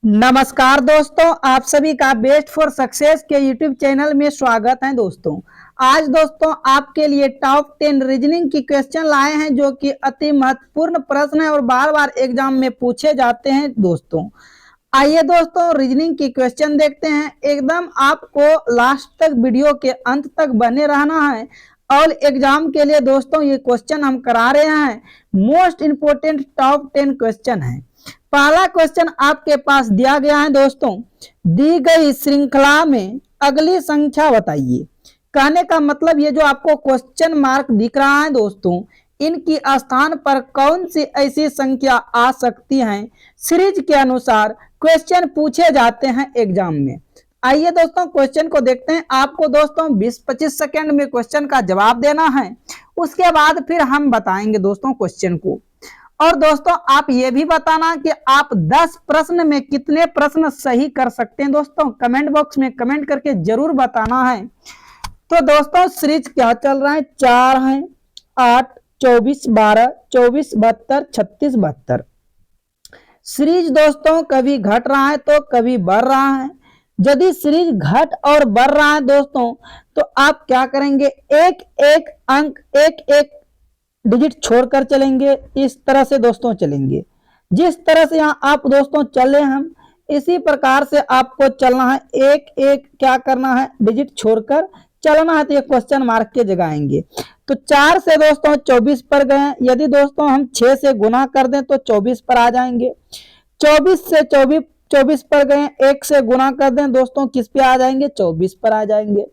नमस्कार दोस्तों, आप सभी का बेस्ट फॉर सक्सेस के यूट्यूब चैनल में स्वागत है। दोस्तों आज दोस्तों आपके लिए टॉप 10 रीजनिंग की क्वेश्चन लाए हैं जो कि अति महत्वपूर्ण प्रश्न है और बार बार एग्जाम में पूछे जाते हैं। दोस्तों आइए दोस्तों रीजनिंग की क्वेश्चन देखते हैं। एकदम आपको लास्ट तक वीडियो के अंत तक बने रहना है और एग्जाम के लिए दोस्तों ये क्वेश्चन हम करा रहे हैं। मोस्ट इंपोर्टेंट टॉप 10 क्वेश्चन है। पहला क्वेश्चन आपके पास दिया गया है दोस्तों, दी गई श्रृंखला में अगली संख्या बताइए। कहने का मतलब ये जो आपको क्वेश्चन मार्क दिख रहा है दोस्तों, इनकी स्थान पर कौन सी ऐसी संख्या आ सकती है। सीरीज के अनुसार क्वेश्चन पूछे जाते हैं एग्जाम में। आइए दोस्तों क्वेश्चन को देखते हैं। आपको दोस्तों 20-25 सेकंड में क्वेश्चन का जवाब देना है, उसके बाद फिर हम बताएंगे दोस्तों क्वेश्चन को। और दोस्तों आप ये भी बताना कि आप 10 प्रश्न में कितने प्रश्न सही कर सकते हैं। दोस्तों कमेंट बॉक्स में कमेंट करके जरूर बताना है। तो दोस्तों सीरीज क्या चल रहा है, 4 है, 8, 24, 12, 24, 72, 36, 72। सीरीज दोस्तों कभी घट रहा है तो कभी बढ़ रहा है। यदि सीरीज घट और बढ़ रहा है दोस्तों तो आप क्या करेंगे, एक एक अंक एक एक डिजिट छोड़कर चलेंगे। इस तरह से दोस्तों चलेंगे, जिस तरह से यहाँ आप दोस्तों चले हम इसी प्रकार से आपको चलना है। एक एक क्या करना है, डिजिट छोड़कर चलना है। तो ये क्वेश्चन मार्क के जगह आएंगे। तो 4 से दोस्तों 24 पर गए। यदि दोस्तों हम 6 से गुना कर दें तो 24 पर आ जाएंगे। 24 से 24 पर गए, 1 से गुना कर दें दोस्तों किस पे आ जाएंगे, 24 पर आ जाएंगे।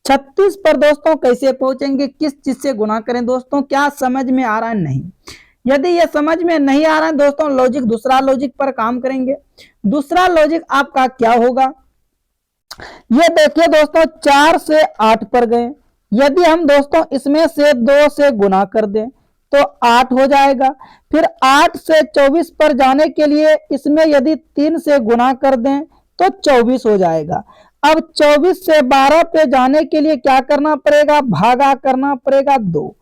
36 पर दोस्तों कैसे पहुंचेंगे, किस चीज से गुना करें दोस्तों, क्या समझ में आ रहा है? नहीं। यदि ये समझ में नहीं आ रहा है दोस्तों, लॉजिक दूसरा लॉजिक पर काम करेंगे। दूसरा लॉजिक आपका क्या होगा, ये देखिए दोस्तों 4 से 8 पर गए। यदि हम दोस्तों इसमें से 2 से गुना कर दें तो 8 हो जाएगा। फिर 8 से 24 पर जाने के लिए इसमें यदि 3 से गुना कर दें तो 24 हो जाएगा। अब 24 से 12 पे जाने के लिए क्या करना पड़ेगा, भागा करना पड़ेगा 2।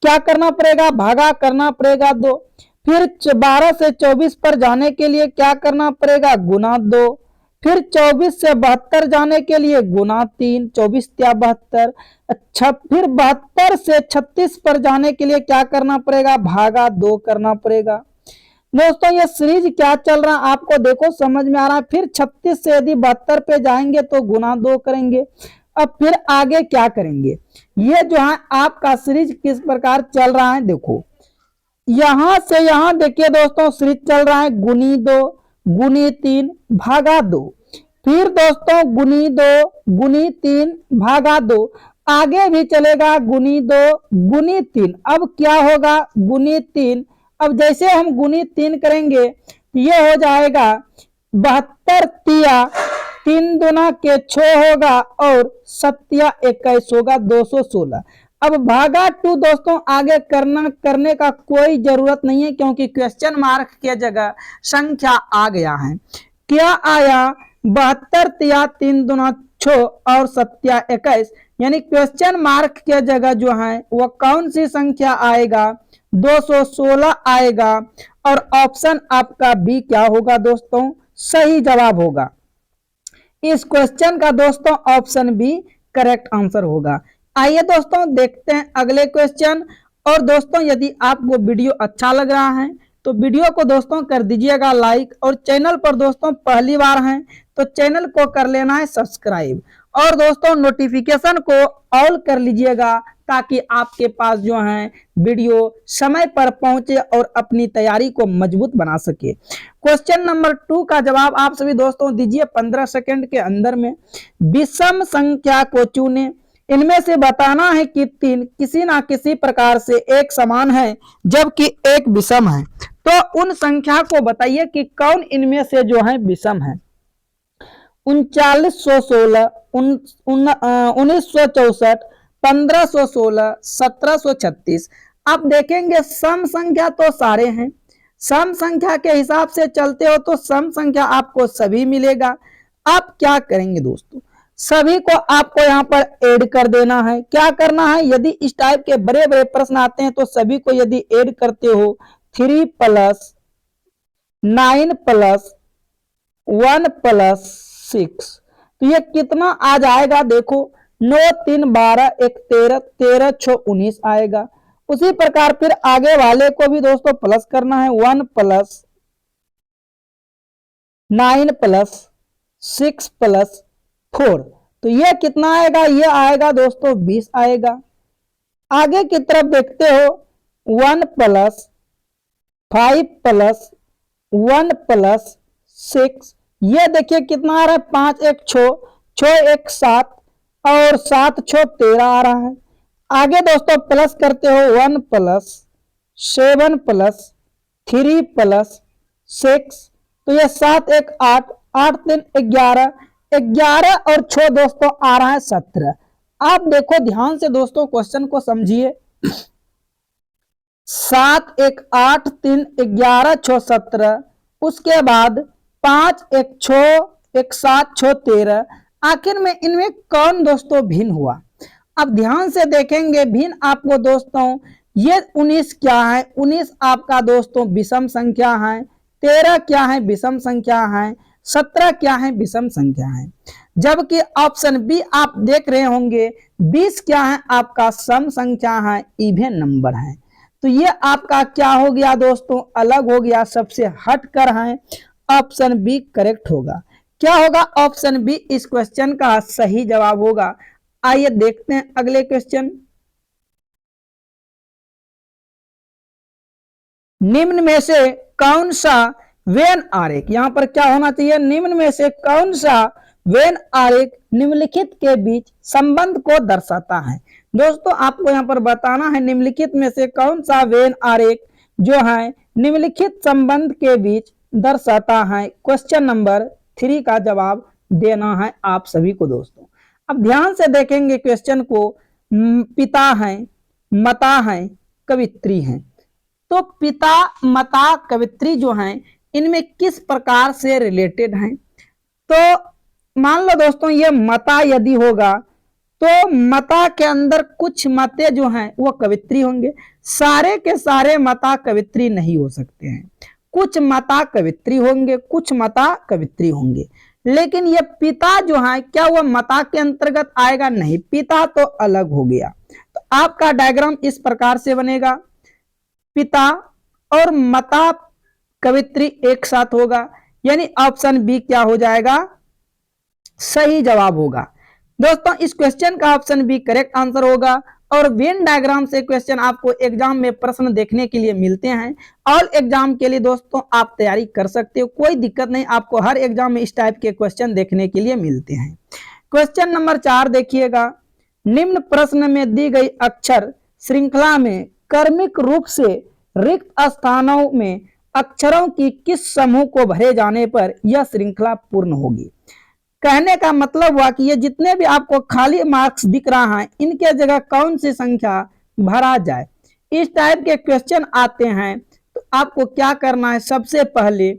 क्या करना पड़ेगा, भागा करना पड़ेगा 2। फिर 12 से 24 पर जाने के लिए क्या करना पड़ेगा, गुना 2। फिर 24 से 72 जाने के लिए गुना 3, 24 या 72। अच्छा, फिर 72 से 36 पर जाने के लिए क्या करना पड़ेगा, भागा 2 करना पड़ेगा। दोस्तों ये सीरीज क्या चल रहा है आपको देखो समझ में आ रहा है। फिर 36 से यदि 72 पे जाएंगे तो गुना 2 करेंगे। अब फिर आगे क्या करेंगे, ये जो है आपका सीरीज किस प्रकार चल रहा है देखो। यहां से यहां देखिए दोस्तों सीरीज चल रहा है गुनी 2 गुनी 3 भागा 2। फिर दोस्तों गुनी 2 गुनी 3 भागा 2। आगे भी चलेगा गुनी 2 गुनी 3। अब क्या होगा, गुनी 3। अब जैसे हम गुनी 3 करेंगे ये हो जाएगा 72 तिया 3 दुना के 6 होगा और 7 21 होगा 216। अब भागा 2 दोस्तों आगे करने का कोई जरूरत नहीं है क्योंकि क्वेश्चन मार्क के जगह संख्या आ गया है। क्या आया, 72 तिया 3 दुना 6 और 7 21, यानी क्वेश्चन मार्क के जगह जो है वह कौन सी संख्या आएगा, 216 आएगा। और ऑप्शन आपका बी क्या होगा दोस्तों, सही जवाब होगा। इस क्वेश्चन का दोस्तों ऑप्शन बी करेक्ट आंसर होगा। आइए दोस्तों देखते हैं अगले क्वेश्चन। और दोस्तों यदि आपको वीडियो अच्छा लग रहा है तो वीडियो को दोस्तों कर दीजिएगा लाइक, और चैनल पर दोस्तों पहली बार हैं तो चैनल को कर लेना है सब्सक्राइब, और दोस्तों नोटिफिकेशन को ऑल कर लीजिएगा ताकि आपके पास जो है वीडियो समय पर पहुंचे और अपनी तैयारी को मजबूत बना सके। क्वेश्चन नंबर 2 का जवाब आप सभी दोस्तों दीजिए 15 सेकंड के अंदर में। विषम संख्या को चुने, इनमें से बताना है कि 3 किसी ना किसी प्रकार से एक समान है जबकि एक विषम है। तो उन संख्या को बताइए कि कौन इनमें से जो है विषम है। 3916, 1964, 1516, 1736। आप देखेंगे सम संख्या तो सारे हैं, सम संख्या के हिसाब से चलते हो तो सम संख्या आपको सभी मिलेगा। आप क्या करेंगे दोस्तों, सभी को आपको यहाँ पर ऐड कर देना है। क्या करना है, यदि इस टाइप के बड़े बड़े प्रश्न आते हैं तो सभी को यदि ऐड करते हो 3 + 9 + 1 प्लस 6, तो ये कितना आ जाएगा, देखो 9 3 12 1 13, 13 6 19 आएगा। उसी प्रकार फिर आगे वाले को भी दोस्तों प्लस करना है, 1 प्लस 9 प्लस 6 प्लस 4, तो ये कितना आएगा, ये आएगा दोस्तों 20 आएगा। आगे की तरफ देखते हो 1 प्लस 5 प्लस 1 प्लस 6, ये देखिए कितना आ रहा है, 5 1 6, 6 1 7 और 7 6 13 आ रहा है। आगे दोस्तों प्लस करते हो 1 प्लस 7 प्लस 3 प्लस 6, तो ये 7 1 8, 8 3 11, 11 और 6 दोस्तों आ रहा है 17। आप देखो ध्यान से दोस्तों क्वेश्चन को समझिए, 7 1 8 3 11 6 17, उसके बाद 5 1 6 1 7 6 13, आखिर में इनमें कौन दोस्तों भिन्न हुआ। अब ध्यान से देखेंगे भिन्न आपको दोस्तों, ये 19 क्या है, 19 आपका दोस्तों विषम संख्या है, 13 क्या है विषम संख्या है, 17 क्या है विषम संख्या है। जबकि ऑप्शन बी आप देख रहे होंगे 20 क्या है आपका सम संख्या है, इवन नंबर है। तो ये आपका क्या हो गया दोस्तों, अलग हो गया, सबसे हटकर है, ऑप्शन बी करेक्ट होगा। क्या होगा, ऑप्शन बी इस क्वेश्चन का सही जवाब होगा। आइए देखते हैं अगले क्वेश्चन। निम्न में से कौन सा वेन आरेख, यहां पर क्या होना चाहिए, निम्न में से कौन सा वेन आरेख निम्नलिखित के बीच संबंध को दर्शाता है। दोस्तों आपको यहां पर बताना है निम्नलिखित में से कौन सा वेन आरेख जो है निम्नलिखित संबंध के बीच दर्शाता है। क्वेश्चन नंबर 3 का जवाब देना है आप सभी को दोस्तों। अब ध्यान से देखेंगे क्वेश्चन को, पिता हैं, माता हैं, कवित्री हैं। तो पिता, माता, कवित्री जो हैं इनमें किस प्रकार से रिलेटेड हैं। तो मान लो दोस्तों ये माता यदि होगा तो माता के अंदर कुछ माते जो हैं वो कवित्री होंगे, सारे के सारे माता कवित्री नहीं हो सकते हैं, कुछ माता कवित्री होंगे, कुछ माता कवित्री होंगे। लेकिन ये पिता जो है क्या वो माता के अंतर्गत आएगा, नहीं, पिता तो अलग हो गया। तो आपका डायग्राम इस प्रकार से बनेगा, पिता और माता कवित्री एक साथ होगा, यानी ऑप्शन बी क्या हो जाएगा, सही जवाब होगा। दोस्तों इस क्वेश्चन का ऑप्शन बी करेक्ट आंसर होगा। और वेन डायग्राम से क्वेश्चन आपको एग्जाम में प्रश्न देखने के लिए मिलते हैं। ऑल एग्जाम के लिए दोस्तों आप तैयारी कर सकते हो, कोई दिक्कत नहीं, आपको हर एग्जाम में इस टाइप के क्वेश्चन देखने के लिए मिलते हैं। क्वेश्चन नंबर 4 देखिएगा, निम्न प्रश्न में दी गई अक्षर श्रृंखला में क्रमिक रूप से रिक्त स्थानों में अक्षरों की किस समूह को भरे जाने पर यह श्रृंखला पूर्ण होगी। कहने का मतलब हुआ कि ये जितने भी आपको खाली मार्क्स दिख रहा है इनके जगह कौन सी संख्या भरा जाए। इस टाइप के क्वेश्चन आते हैं तो आपको क्या करना है, सबसे पहले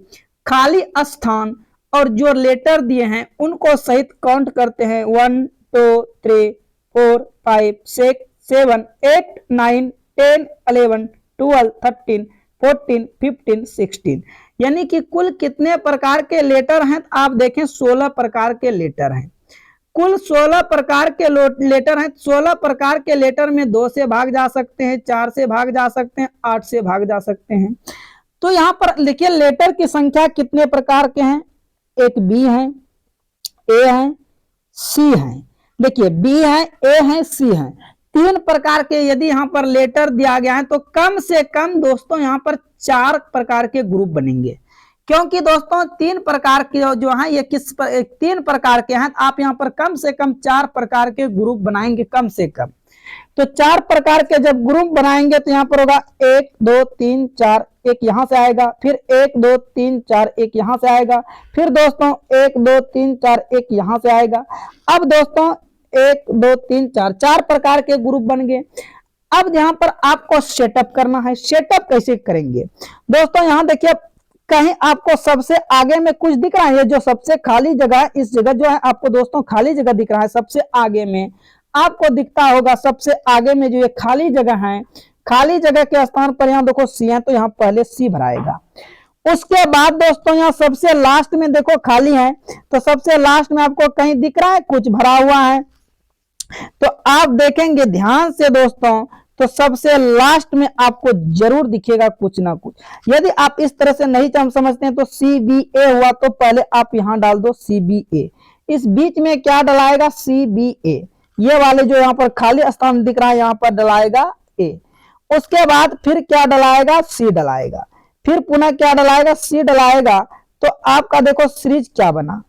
खाली स्थान और जो लेटर दिए हैं उनको सहित काउंट करते हैं, 1 2 3 4 5 6 7 8 9 10 11 12 13 14 15 16, यानी कि कुल कितने प्रकार के लेटर हैं, आप देखें 16 प्रकार के लेटर हैं। कुल 16 प्रकार के लेटर हैं। 16 प्रकार के लेटर में 2 से भाग जा सकते हैं, 4 से भाग जा सकते हैं, 8 से भाग जा सकते हैं। तो यहाँ पर लिखिए लेटर की संख्या कितने प्रकार के हैं, एक बी है, ए है, सी है। देखिए बी है, ए है, सी है, 3 प्रकार के यदि यहाँ पर लेटर दिया गया है तो कम से कम दोस्तों यहाँ पर 4 प्रकार के ग्रुप बनेंगे, क्योंकि दोस्तों 3 प्रकार के जो है ये 3 प्रकार के हैं, आप यहाँ पर कम से कम 4 प्रकार के ग्रुप बनाएंगे कम से कम। तो 4 प्रकार के जब ग्रुप बनाएंगे तो यहाँ पर होगा 1 2 3 4, एक यहाँ से आएगा, फिर 1 2 3 4 एक यहाँ से आएगा, फिर दोस्तों 1 2 3 4 एक यहाँ से आएगा। अब दोस्तों 1 2 3 4, 4 प्रकार के ग्रुप बन गए। अब यहाँ पर आपको सेटअप करना है। सेटअप कैसे करेंगे दोस्तों, यहाँ देखिए कहीं आपको सबसे आगे में कुछ दिख रहा है, जो सबसे खाली जगह है, इस जगह जो है आपको दोस्तों खाली जगह दिख रहा है, सबसे आगे में आपको दिखता होगा, सबसे आगे में जो ये खाली जगह है, खाली जगह के स्थान पर यहाँ देखो सी है तो यहाँ पहले सी भराएगा। उसके बाद दोस्तों यहाँ सबसे लास्ट में देखो खाली है, तो सबसे लास्ट में आपको कहीं दिख रहा है कुछ भरा हुआ है, तो आप देखेंगे ध्यान से दोस्तों, तो सबसे लास्ट में आपको जरूर दिखेगा कुछ ना कुछ। यदि आप इस तरह से नहीं समझते हैं तो CBA हुआ, तो पहले आप यहां डाल दो CBA, इस बीच में क्या डलाएगा CBA, ये वाले जो यहाँ पर खाली स्थान दिख रहा है यहाँ पर डलाएगा A, उसके बाद फिर क्या डलाएगा C डलाएगा, फिर पुनः क्या डलाएगा C डलाएगा, तो आपका देखो सीरीज क्या बना,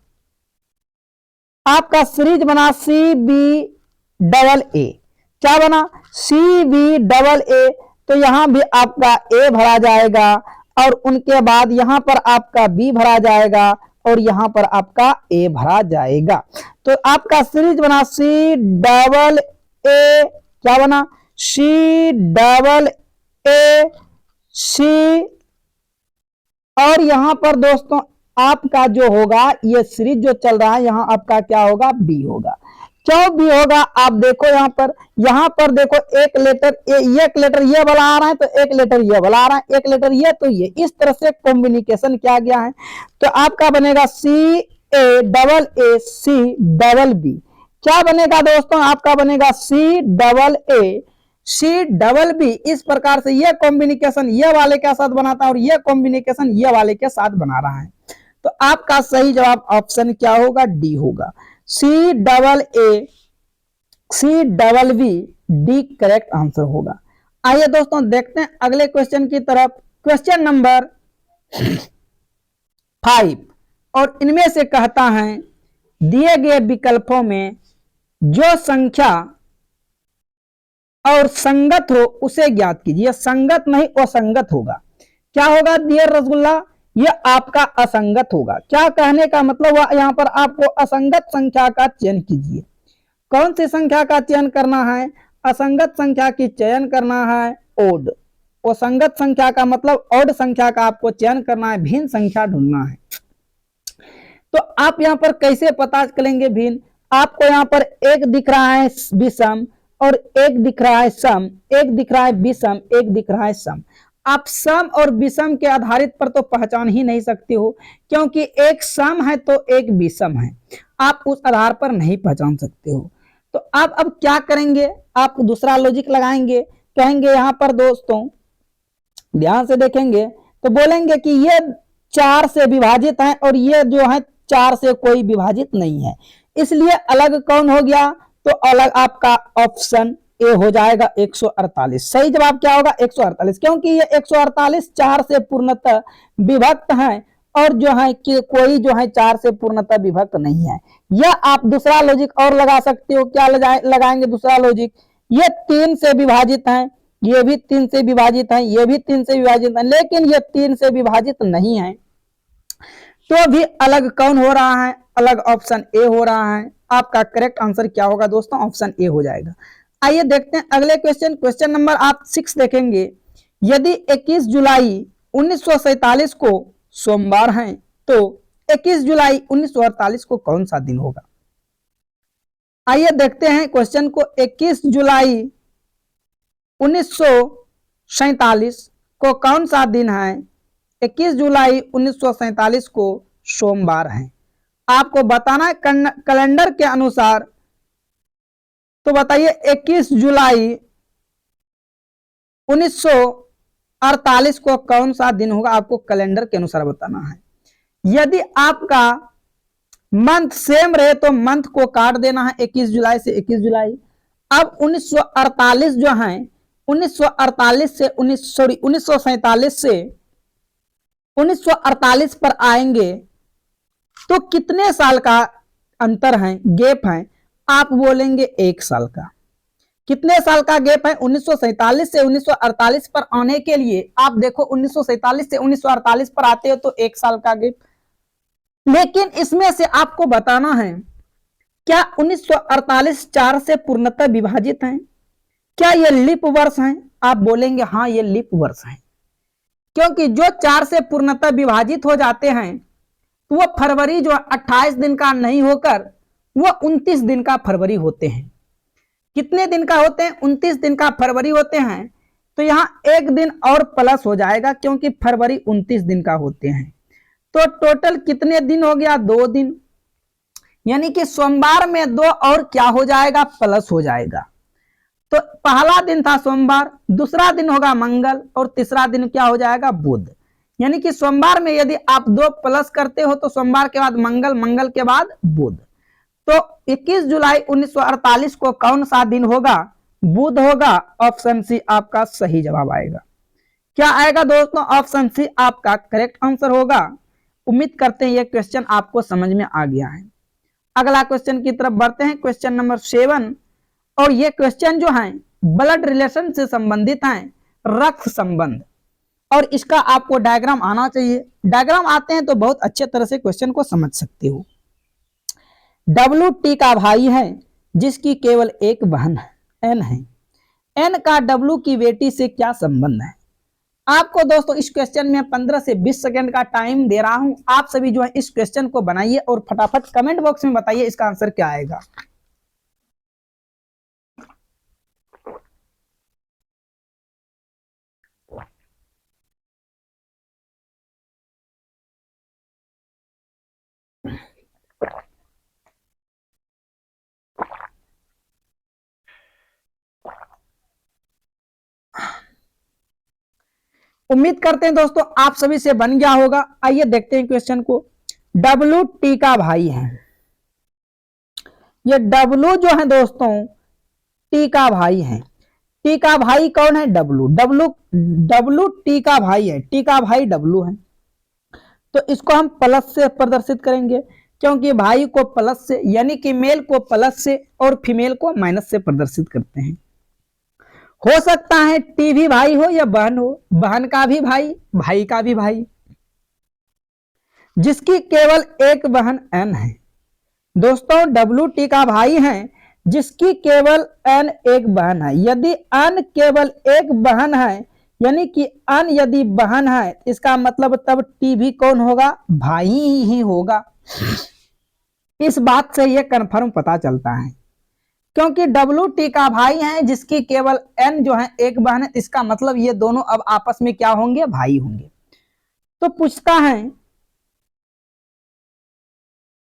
आपका सीरीज बना CBAA, क्या बना CBAA, तो यहां भी आपका A भरा जाएगा और उनके बाद यहां पर आपका B भरा जाएगा और यहां पर आपका A भरा जाएगा, तो आपका सीरीज बना CAA, क्या बना CAAC, और यहां पर दोस्तों आपका जो होगा ये सीरीज जो चल रहा है यहां आपका क्या होगा B होगा। क्यों B होगा आप देखो यहाँ पर देखो एक लेटर ये वाला आ रहा है, तो एक लेटर ये वाला आ रहा है, एक लेटर ये, तो ये इस तरह से कॉम्बिनेशन किया गया है, तो आपका बनेगा CAACB, क्या बनेगा दोस्तों, आपका बनेगा CAACB, इस प्रकार से ये कॉम्बिनेशन ये वाले के साथ बनाता है और ये कॉम्बिनेशन ये वाले के साथ बना रहा है, तो आपका सही जवाब ऑप्शन क्या होगा, डी होगा, CAACB, डी करेक्ट आंसर होगा। आइए दोस्तों देखते हैं अगले क्वेश्चन की तरफ, क्वेश्चन नंबर 5, और इनमें से कहता है दिए गए विकल्पों में जो संख्या और संगत हो उसे ज्ञात कीजिए, संगत नहीं असंगत होगा, क्या होगा डियर रसगुल्ला, ये आपका असंगत होगा, क्या कहने का मतलब यहाँ पर आपको असंगत संख्या का चयन कीजिए, कौन सी संख्या का चयन करना है, असंगत संख्या की चयन करना है ओड, असंगत संख्या का मतलब ओड संख्या का आपको चयन करना है, भिन्न संख्या ढूंढना है, तो आप यहाँ पर कैसे पता करेंगे भिन्न, आपको यहाँ पर एक दिख रहा है विषम और एक दिख रहा है सम, एक दिख रहा है विषम, एक दिख रहा है सम, आप सम और विषम के आधारित पर तो पहचान ही नहीं सकते हो, क्योंकि एक सम है तो एक विषम है, आप उस आधार पर नहीं पहचान सकते हो, तो आप अब क्या करेंगे, आप दूसरा लॉजिक लगाएंगे, कहेंगे यहाँ पर दोस्तों ध्यान से देखेंगे तो बोलेंगे कि ये 4 से विभाजित है और ये जो है 4 से कोई विभाजित नहीं है, इसलिए अलग कौन हो गया, तो अलग आपका ऑप्शन ए हो जाएगा 148, सही जवाब क्या होगा 148, क्योंकि ये 148 4 से पूर्णतः विभक्त है और जो है कि कोई जो है 4 से पूर्णतः विभक्त नहीं है। या आप दूसरा लॉजिक और लगा सकते हो, क्या लगाएंगे दूसरा लॉजिक, ये 3 से विभाजित है, ये भी 3 से विभाजित है, ये भी 3 से विभाजित है, लेकिन ये 3 से विभाजित नहीं है, तो भी अलग कौन हो रहा है, अलग ऑप्शन ए हो रहा है, आपका करेक्ट आंसर क्या होगा दोस्तों, ऑप्शन ए हो जाएगा। आइए देखते हैं अगले क्वेश्चन, क्वेश्चन नंबर आप 6 देखेंगे, यदि 21 जुलाई 1947 को सोमवार है तो 21 जुलाई 1948 को कौन सा दिन होगा। आइए देखते हैं क्वेश्चन को, 21 जुलाई 1947 को कौन सा दिन है, 21 जुलाई 1947 को सोमवार है, आपको बताना है कैलेंडर के अनुसार, तो बताइए 21 जुलाई 1948 को कौन सा दिन होगा, आपको कैलेंडर के अनुसार बताना है। यदि आपका मंथ सेम रहे तो मंथ को काट देना है 21 जुलाई से 21 जुलाई। अब 1948 जो है 1948 से 1947 से 1948 पर आएंगे तो कितने साल का अंतर है, गैप है, आप बोलेंगे 1 साल का। कितने साल का गैप है, 1947 से 1948 पर आने के लिए आप देखो 1947 से 1948 पर आते हो तो 1 साल का गैप। लेकिन इसमें से आपको बताना है क्या 1948 4 से पूर्णतः विभाजित है, क्या ये लीप वर्ष है, आप बोलेंगे हाँ ये लीप वर्ष है, क्योंकि जो 4 से पूर्णतः विभाजित हो जाते हैं तो वो फरवरी जो 28 दिन का नहीं होकर वो 29 दिन का फरवरी होते हैं। कितने दिन का होते हैं, 29 दिन का फरवरी होते हैं। तो तो यहाँ एक दिन और प्लस हो जाएगा क्योंकि फरवरी 29 दिन का होते हैं। तो टोटल कितने दिन हो गया? 2 दिन, यानी कि सोमवार में 2 और क्या हो जाएगा? प्लस हो जाएगा। तो पहला दिन था सोमवार, दूसरा दिन होगा मंगल और तीसरा दिन क्या हो जाएगा? बुध। यानी कि सोमवार में यदि आप 2 प्लस करते हो तो सोमवार के बाद मंगल, मंगल के बाद बुध। तो 21 जुलाई 1948 को कौन सा दिन होगा? बुध होगा। ऑप्शन सी आपका सही जवाब आएगा। क्या आएगा दोस्तों? ऑप्शन सी आपका करेक्ट आंसर होगा। उम्मीद करते हैं यह क्वेश्चन आपको समझ में आ गया है। अगला क्वेश्चन की तरफ बढ़ते हैं, क्वेश्चन नंबर 7। और ये क्वेश्चन जो है ब्लड रिलेशन से संबंधित है, रक्त संबंध। और इसका आपको डायग्राम आना चाहिए। डायग्राम आते हैं तो बहुत अच्छे तरह से क्वेश्चन को समझ सकते हो। WT का भाई है जिसकी केवल एक बहन N है। N का W की बेटी से क्या संबंध है? आपको दोस्तों इस क्वेश्चन में 15 से 20 सेकंड का टाइम दे रहा हूं। आप सभी जो है इस क्वेश्चन को बनाइए और फटाफट कमेंट बॉक्स में बताइए इसका आंसर क्या आएगा। उम्मीद करते हैं दोस्तों आप सभी से बन गया होगा। आइए देखते हैं क्वेश्चन को। WT का भाई है, ये W जो है दोस्तों T का भाई है। T का भाई कौन है? W T का भाई है। T का भाई W है। तो इसको हम प्लस से प्रदर्शित करेंगे क्योंकि भाई को प्लस से, यानी कि मेल को प्लस से और फीमेल को माइनस से प्रदर्शित करते हैं। हो सकता है T भी भाई हो या बहन हो, बहन का भी भाई, भाई का भी भाई, जिसकी केवल एक बहन N है। दोस्तों WT का भाई है जिसकी केवल N एक बहन है। यदि N केवल एक बहन है, यानी कि N यदि बहन है, इसका मतलब तब T भी कौन होगा? भाई ही होगा। इस बात से यह कन्फर्म पता चलता है क्योंकि WT का भाई है जिसकी केवल N जो है एक बहन है, इसका मतलब ये दोनों अब आपस में क्या होंगे? भाई होंगे। तो पूछता है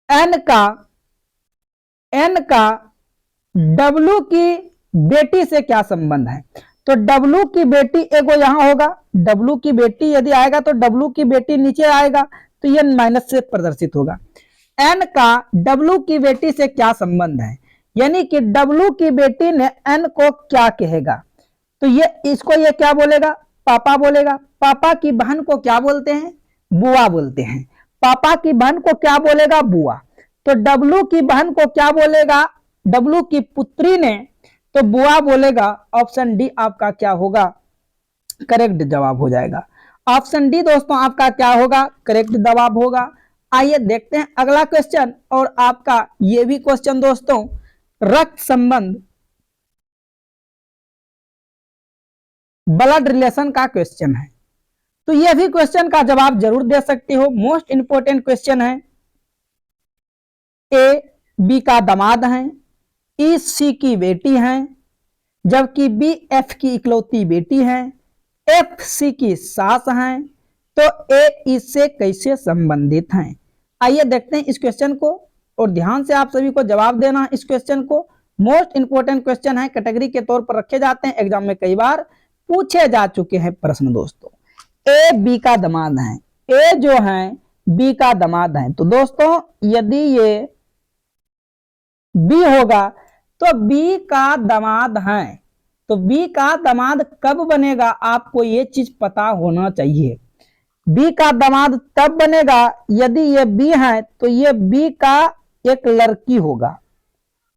N का W की बेटी से क्या संबंध है? तो W की बेटी एगो यहां होगा, W की बेटी यदि आएगा तो W की बेटी नीचे आएगा तो ये माइनस से प्रदर्शित होगा। N का W की बेटी से क्या संबंध है, यानी कि W की बेटी ने N को क्या कहेगा? तो ये इसको ये क्या बोलेगा? पापा बोलेगा। पापा की बहन को क्या बोलते हैं? बुआ बोलते हैं। पापा की बहन को क्या बोलेगा? बुआ। तो W की बहन को क्या बोलेगा? W की पुत्री ने तो बुआ बोलेगा। ऑप्शन डी आपका क्या होगा? करेक्ट जवाब हो जाएगा। ऑप्शन डी दोस्तों आपका क्या होगा? करेक्ट जवाब होगा। आइए देखते हैं अगला क्वेश्चन। और आपका ये भी क्वेश्चन दोस्तों रक्त संबंध, ब्लड रिलेशन का क्वेश्चन है। तो यह भी क्वेश्चन का जवाब जरूर दे सकते हो। मोस्ट इंपोर्टेंट क्वेश्चन है। ए बी का दामाद है, ई सी की बेटी है, जबकि बी एफ की इकलौती बेटी है, एफ सी की सास है। तो ए इससे कैसे संबंधित हैं? आइए देखते हैं इस क्वेश्चन को और ध्यान से आप सभी को जवाब देना है इस क्वेश्चन को। मोस्ट इंपोर्टेंट क्वेश्चन है, कैटेगरी के तौर पर रखे जाते हैं, एग्जाम में कई बार पूछे जा चुके हैं प्रश्न दोस्तों। ए बी का दामाद है, ए जो है बी का दामाद है। तो दोस्तों यदि ये बी होगा तो बी का दामाद है। तो बी का दामाद कब बनेगा? आपको ये चीज पता होना चाहिए। बी का दामाद तब बनेगा यदि ये बी है तो ये बी का एक लड़की होगा,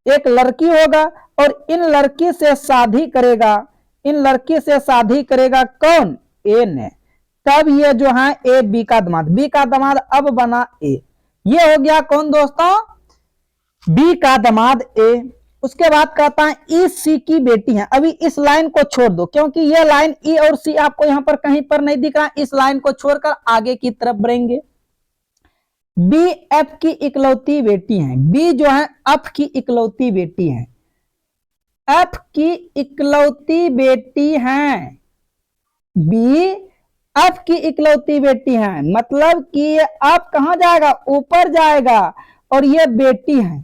एक लड़की होगा और इन लड़की से शादी करेगा, इन लड़की से शादी करेगा कौन? ए ने। तब ये जो है ए बी का दामाद, बी का दामाद अब बना ए। ये हो गया कौन दोस्तों? बी का दामाद ए। उसके बाद कहता है ई सी की बेटी है। अभी इस लाइन को छोड़ दो क्योंकि ये लाइन ई और सी आपको यहां पर कहीं पर नहीं दिख रहा। इस लाइन को छोड़कर आगे की तरफ बढ़ेंगे। बी एफ की इकलौती बेटी है, बी जो है एफ की इकलौती बेटी है, एफ की इकलौती बेटी है। बी एफ की इकलौती बेटी है, मतलब कि ये एफ कहां जाएगा, ऊपर जाएगा, और ये बेटी है।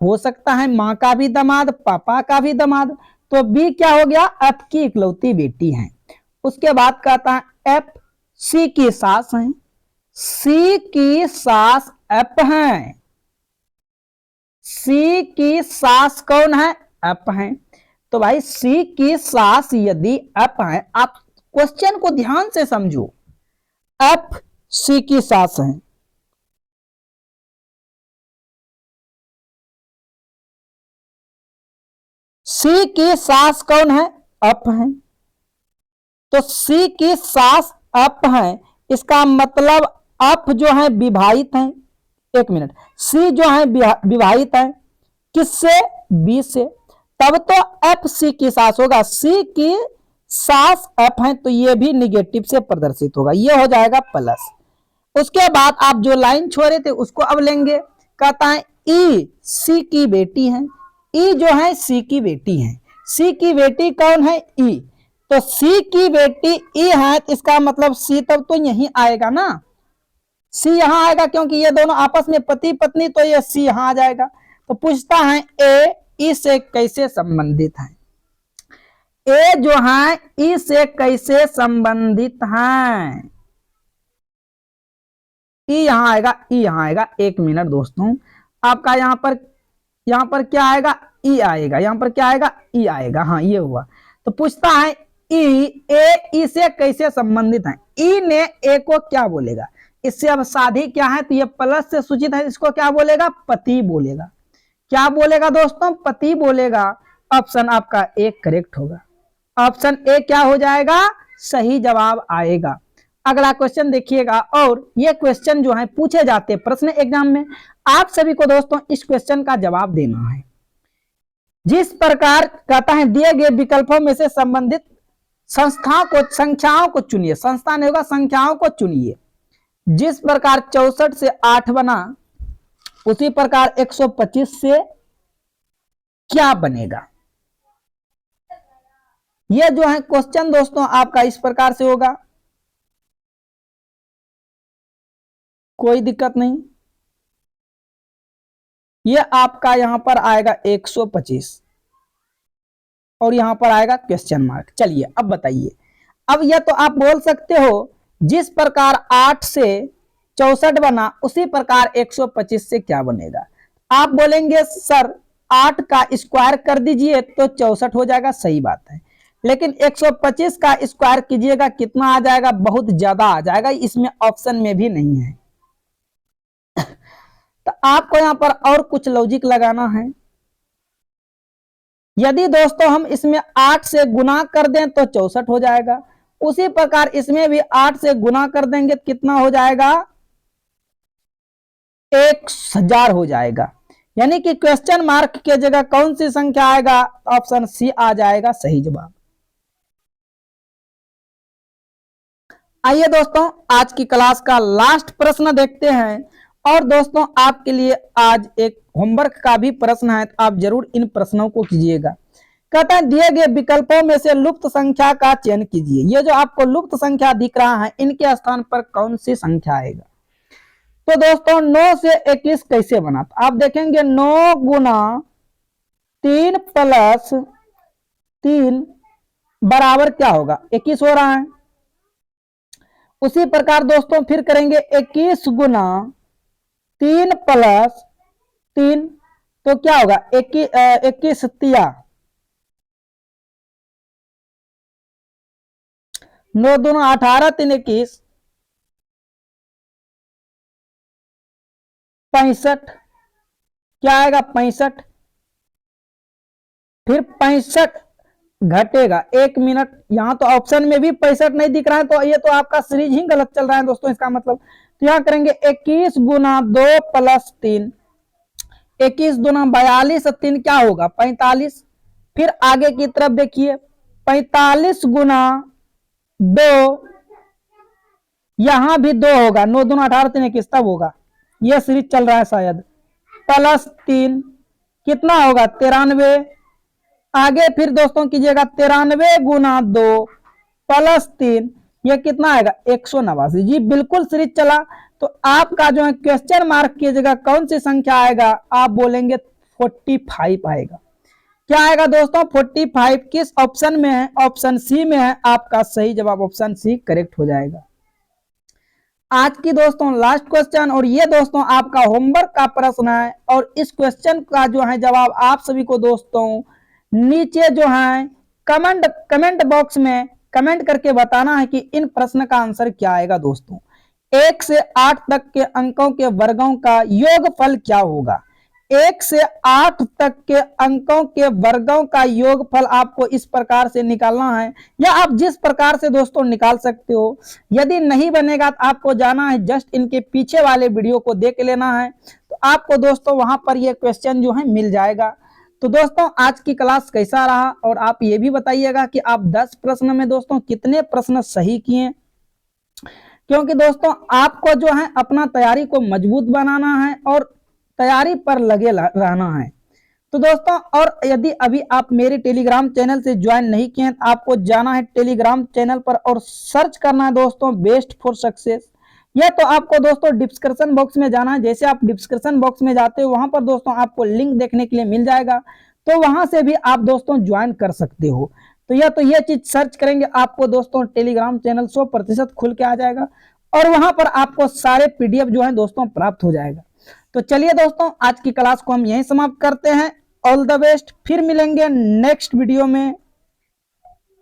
हो सकता है माँ का भी दामाद, पापा का भी दामाद, तो बी क्या हो गया, एफ की इकलौती बेटी है। उसके बाद कहता है एफ सी की सास है, सी की सास एफ है, सी की सास कौन है, एफ है। तो भाई सी की सास यदि एफ है, आप क्वेश्चन को ध्यान से समझो, एफ सी की सास है, सी की सास कौन है, एफ है। तो सी की सास एफ है, इसका मतलब एफ जो है विवाहित है। एक मिनट, सी जो है विवाहित है किससे, बी से, तब तो एफ सी की सास होगा, सी की सास एफ है, तो ये भी निगेटिव से प्रदर्शित होगा, ये हो जाएगा प्लस। उसके बाद आप जो लाइन छोड़े थे उसको अब लेंगे। कहता है ई सी की बेटी है, ई जो है सी की बेटी है, सी की बेटी कौन है, ई। तो सी की बेटी ई है, तो इसका मतलब सी तब तो यही आएगा ना, सी यहां आएगा, क्योंकि ये दोनों आपस में पति पत्नी, तो ये सी यहां आ जाएगा। तो पूछता है ए ई से कैसे संबंधित है, ए जो है ई से कैसे संबंधित है, ई यहां आएगा, ई यहां आएगा। एक मिनट दोस्तों, आपका यहां पर क्या आएगा, ई आएगा, यहां पर क्या आएगा, ई आएगा, हाँ ये हुआ। तो पूछता है ई ए ई से कैसे संबंधित है, ई ने ए को क्या बोलेगा, इससे अब साधी क्या है, तो ये प्लस से सूचित है, इसको क्या बोलेगा, पति बोलेगा। क्या बोलेगा दोस्तों, पति बोलेगा। ऑप्शन आपका एक करेक्ट होगा, ऑप्शन ए क्या हो जाएगा, सही जवाब आएगा। अगला क्वेश्चन देखिएगा, और ये क्वेश्चन जो है पूछे जाते हैं प्रश्न एग्जाम में, आप सभी को दोस्तों इस क्वेश्चन का जवाब देना है। जिस प्रकार कहता है दिए गए विकल्पों में से संबंधित संख्याओं को चुनिए, संस्था नहीं होगा, संख्याओं को चुनिए। जिस प्रकार 64 से 8 बना, उसी प्रकार 125 से क्या बनेगा। यह जो है क्वेश्चन दोस्तों आपका इस प्रकार से होगा, कोई दिक्कत नहीं। यह आपका यहां पर आएगा 125 और यहां पर आएगा क्वेश्चन मार्क। चलिए अब बताइए, अब यह तो आप बोल सकते हो जिस प्रकार 8 से 64 बना, उसी प्रकार 125 से क्या बनेगा। आप बोलेंगे सर 8 का स्क्वायर कर दीजिए तो 64 हो जाएगा, सही बात है, लेकिन 125 का स्क्वायर कीजिएगा कितना आ जाएगा, बहुत ज्यादा आ जाएगा, इसमें ऑप्शन में भी नहीं है। तो आपको यहां पर और कुछ लॉजिक लगाना है। यदि दोस्तों हम इसमें 8 से गुना कर दें तो 64 हो जाएगा, उसी प्रकार इसमें भी 8 से गुना कर देंगे तो कितना हो जाएगा, 1000 हो जाएगा। यानी कि क्वेश्चन मार्क के जगह कौन सी संख्या आएगा, ऑप्शन सी आ जाएगा सही जवाब। आइए दोस्तों आज की क्लास का लास्ट प्रश्न देखते हैं, और दोस्तों आपके लिए आज एक होमवर्क का भी प्रश्न है, तो आप जरूर इन प्रश्नों को कीजिएगा। कहता है दिए गए विकल्पों में से लुप्त संख्या का चयन कीजिए। ये जो आपको लुप्त संख्या दिख रहा है, इनके स्थान पर कौन सी संख्या आएगा। तो दोस्तों 9 से 21 कैसे बना, तो आप देखेंगे 9 गुना 3 प्लस 3 बराबर क्या होगा, 21 हो रहा है। उसी प्रकार दोस्तों फिर करेंगे 21 गुना 3 प्लस 3, तो क्या होगा 21 तिया 9 दूना 18, 3 21 65, क्या आएगा 65, फिर 65 घटेगा। एक मिनट, यहां तो ऑप्शन में भी 65 नहीं दिख रहा है, तो ये तो आपका सीरीज ही गलत चल रहा है दोस्तों, इसका मतलब। तो यहां करेंगे 21 गुना 2 प्लस 3, 21 दुना 42, 3 क्या होगा 45। फिर आगे की तरफ देखिए 45 गुना 2, यहां भी 2 होगा, 9 दूना 18, 3 21 तब होगा, यह सीरीज चल रहा है शायद, प्लस 3 कितना होगा 93। आगे फिर दोस्तों कीजिएगा 93 गुना 2 +3, ये कितना आएगा 189। जी बिल्कुल सीरीज चला। तो आपका जो है क्वेश्चन मार्क की जगह कौन सी संख्या आएगा, आप बोलेंगे 45 आएगा। क्या आएगा दोस्तों 45। किस ऑप्शन में है, ऑप्शन सी में है। आपका सही जवाब ऑप्शन सी करेक्ट हो जाएगा। आज की दोस्तों लास्ट क्वेश्चन, और ये दोस्तों आपका होमवर्क का प्रश्न है, और इस क्वेश्चन का जो है जवाब आप सभी को दोस्तों नीचे जो है कमेंट बॉक्स में कमेंट करके बताना है कि इन प्रश्न का आंसर क्या आएगा। दोस्तों 1 से 8 तक के अंकों के वर्गों का योगफल क्या होगा। 1 से 8 तक के अंकों के वर्गों का योगफल आपको इस प्रकार से निकालना है, या आप जिस प्रकार से दोस्तों निकाल सकते हो। यदि नहीं बनेगा तो आपको जाना है जस्ट इनके पीछे वाले वीडियो को देख लेना है, तो आपको दोस्तों वहां पर ये क्वेश्चन जो है मिल जाएगा। तो दोस्तों आज की क्लास कैसा रहा, और आप ये भी बताइएगा कि आप 10 प्रश्न में दोस्तों कितने प्रश्न सही किए, क्योंकि दोस्तों आपको जो है अपना तैयारी को मजबूत बनाना है और तैयारी पर लगे रहना है। तो दोस्तों और यदि अभी आप मेरे टेलीग्राम चैनल से ज्वाइन नहीं किए हैं तो आपको जाना है टेलीग्राम चैनल पर और सर्च करना है दोस्तों बेस्ट फॉर सक्सेस। यह तो आपको दोस्तों डिस्क्रिप्शन बॉक्स में जाना है। जैसे आप डिस्क्रिप्शन बॉक्स में जाते हो वहां पर दोस्तों आपको लिंक देखने के लिए मिल जाएगा, तो वहां से भी आप दोस्तों ज्वाइन कर सकते हो। तो यह चीज सर्च करेंगे आपको दोस्तों टेलीग्राम चैनल 100% खुल के आ जाएगा, और वहां पर आपको सारे पीडीएफ जो है दोस्तों प्राप्त हो जाएगा। तो चलिए दोस्तों आज की क्लास को हम यहीं समाप्त करते हैं। ऑल द बेस्ट, फिर मिलेंगे नेक्स्ट वीडियो में।